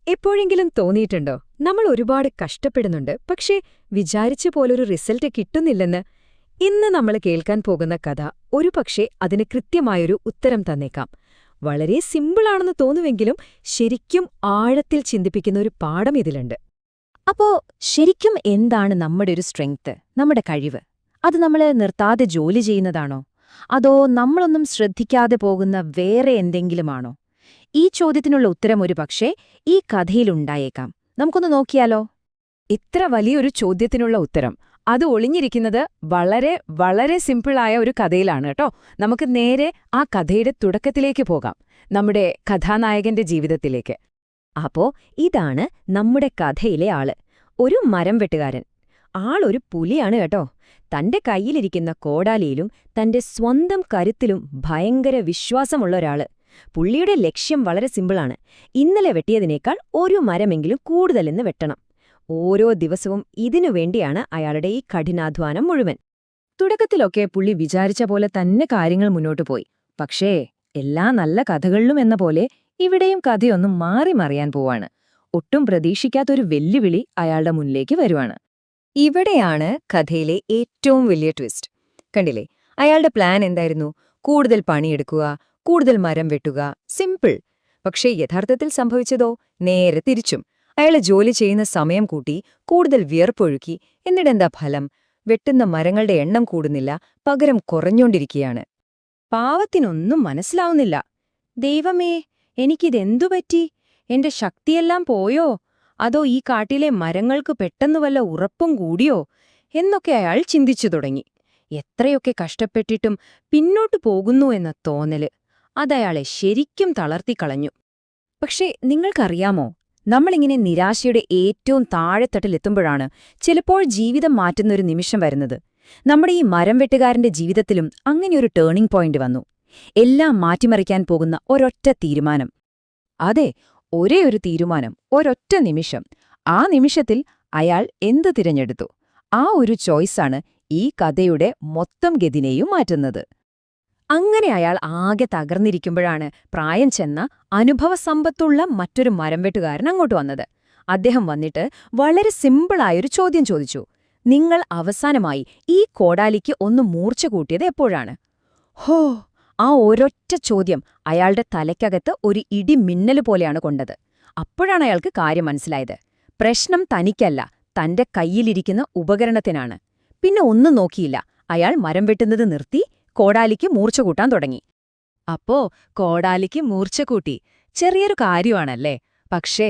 എപ്പോഴെങ്കിലും തോന്നിയിട്ടുണ്ടോ നമ്മൾ ഒരുപാട് കഷ്ടപ്പെടുന്നുണ്ട്, പക്ഷേ വിചാരിച്ച പോലൊരു റിസൾട്ട് കിട്ടുന്നില്ലെന്ന്? ഇന്ന് നമ്മൾ കേൾക്കാൻ പോകുന്ന കഥ ഒരുപക്ഷേ അതിന് കൃത്യമായൊരു ഉത്തരം തന്നേക്കാം. വളരെ സിമ്പിളാണെന്ന് തോന്നുമെങ്കിലും ശരിക്കും ആഴത്തിൽ ചിന്തിപ്പിക്കുന്ന ഒരു പാഠം ഇതിലുണ്ട്. അപ്പോ ശരിക്കും എന്താണ് നമ്മുടെ ഒരു സ്ട്രെങ്ത്, നമ്മുടെ കഴിവ്? അത് നമ്മൾ നിർത്താതെ ജോലി ചെയ്യുന്നതാണോ? അതോ നമ്മളൊന്നും ശ്രദ്ധിക്കാതെ പോകുന്ന വേറെ എന്തെങ്കിലുമാണോ? ഈ ചോദ്യത്തിനുള്ള ഉത്തരം ഒരുപക്ഷേ ഈ കഥയിലുണ്ടായേക്കാം. നമുക്കൊന്ന് നോക്കിയാലോ? ഇത്ര വലിയൊരു ചോദ്യത്തിനുള്ള ഉത്തരം അത് ഒളിഞ്ഞിരിക്കുന്നത് വളരെ വളരെ സിമ്പിളായ ഒരു കഥയിലാണ് കേട്ടോ. നമുക്ക് നേരെ ആ കഥയുടെ തുടക്കത്തിലേക്ക് പോകാം, നമ്മുടെ കഥാനായകന്റെ ജീവിതത്തിലേക്ക്. അപ്പോ ഇതാണ് നമ്മുടെ കഥയിലെ ആള്, ഒരു മരം വെട്ടുകാരൻ. ആളൊരു പുലിയാണ് കേട്ടോ. തന്റെ കയ്യിലിരിക്കുന്ന കോടാലിയിലും തന്റെ സ്വന്തം കരുത്തിലും ഭയങ്കര വിശ്വാസമുള്ള ഒരാള്. പുള്ളിയുടെ ലക്ഷ്യം വളരെ സിമ്പിളാണ്. ഇന്നലെ വെട്ടിയതിനേക്കാൾ ഒരു മരമെങ്കിലും കൂടുതലിന്ന് വെട്ടണം. ഓരോ ദിവസവും ഇതിനുവേണ്ടിയാണ് അയാളുടെ ഈ കഠിനാധ്വാനം മുഴുവൻ. തുടക്കത്തിലൊക്കെ പുള്ളി വിചാരിച്ച പോലെ തന്നെ കാര്യങ്ങൾ മുന്നോട്ടു പോയി. പക്ഷേ എല്ലാ നല്ല കഥകളിലും എന്ന പോലെ ഇവിടെയും കഥയൊന്നും മാറി മറിയാൻ പോവാണ്. ഒട്ടും പ്രതീക്ഷിക്കാത്തൊരു വെല്ലുവിളി അയാളുടെ മുന്നിലേക്ക് വരുവാണ്. ഇവിടെയാണ് കഥയിലെ ഏറ്റവും വലിയ ട്വിസ്റ്റ്. കണ്ടില്ലേ, അയാളുടെ പ്ലാൻ എന്തായിരുന്നു? കൂടുതൽ പണിയെടുക്കുക, കൂടുതൽ മരം വെട്ടുക, സിമ്പിൾ. പക്ഷേ യഥാർത്ഥത്തിൽ സംഭവിച്ചതോ നേരെ തിരിച്ചും. അയാൾ ജോലി ചെയ്യുന്ന സമയം കൂട്ടി, കൂടുതൽ വിയർപ്പൊഴുക്കി. എന്നിട്ടെന്താ ഫലം? വെട്ടുന്ന മരങ്ങളുടെ എണ്ണം കൂടുന്നില്ല, പകരം കുറഞ്ഞോണ്ടിരിക്കുകയാണ്. പാവത്തിനൊന്നും മനസ്സിലാവുന്നില്ല. ദൈവമേ, എനിക്കിതെന്തുപറ്റി? എന്റെ ശക്തിയെല്ലാം പോയോ? അതോ ഈ കാട്ടിലെ മരങ്ങൾക്ക് പെട്ടെന്ന് വല്ല ഉറപ്പും കൂടിയോ എന്നൊക്കെ അയാൾ ചിന്തിച്ചു തുടങ്ങി. എത്രയൊക്കെ കഷ്ടപ്പെട്ടിട്ടും പിന്നോട്ടു പോകുന്നു എന്ന തോന്നല് അതയാളെ ശരിക്കും തളർത്തിക്കളഞ്ഞു. പക്ഷേ നിങ്ങൾക്കറിയാമോ, നമ്മളിങ്ങനെ നിരാശയുടെ ഏറ്റവും താഴെത്തട്ടിലെത്തുമ്പോഴാണ് ചിലപ്പോൾ ജീവിതം മാറ്റുന്നൊരു നിമിഷം വരുന്നത്. നമ്മുടെ ഈ മരം വെട്ടുകാരന്റെ ജീവിതത്തിലും അങ്ങനെയൊരു ടേണിംഗ് പോയിന്റ് വന്നു. എല്ലാം മാറ്റിമറിക്കാൻ പോകുന്ന ഒരൊറ്റ തീരുമാനം. അതെ, ഒരേ ഒരു തീരുമാനം, ഒരൊറ്റ നിമിഷം. ആ നിമിഷത്തിൽ അയാൾ എന്ത് തിരഞ്ഞെടുത്തു? ആ ഒരു ചോയ്സാണ് ഈ കഥയുടെ മൊത്തം ഗതിനെയും മാറ്റുന്നത്. അങ്ങനെ അയാൾ ആകെ തകർന്നിരിക്കുമ്പോഴാണ് പ്രായം ചെന്ന അനുഭവസമ്പത്തുള്ള മറ്റൊരു മരംവെട്ടുകാരൻ അങ്ങോട്ട് വന്നത്. അദ്ദേഹം വന്നിട്ട് വളരെ സിമ്പിളായൊരു ചോദ്യം ചോദിച്ചു. നിങ്ങൾ അവസാനമായി ഈ കോടാലിക്ക് ഒന്ന് മൂർച്ച കൂട്ടിയത് എപ്പോഴാണ്? ഹോ! ആ ഒരൊറ്റ ചോദ്യം അയാളുടെ തലയ്ക്കകത്ത് ഒരു ഇടിമിന്നല് പോലെയാണ് കൊണ്ടത്. അപ്പോഴാണ് അയാൾക്ക് കാര്യം മനസ്സിലായത്. പ്രശ്നം തനിക്കല്ല, തന്റെ കയ്യിലിരിക്കുന്ന ഉപകരണത്തിനാണ്. പിന്നെ ഒന്നും നോക്കിയില്ല, അയാൾ മരം വെട്ടുന്നത് നിർത്തി കോടാലിക്ക് മൂർച്ച കൂട്ടാൻ തുടങ്ങി. അപ്പോ കോടാലിക്ക് മൂർച്ച കൂട്ടി. ചെറിയൊരു കാര്യമാണല്ലേ? പക്ഷേ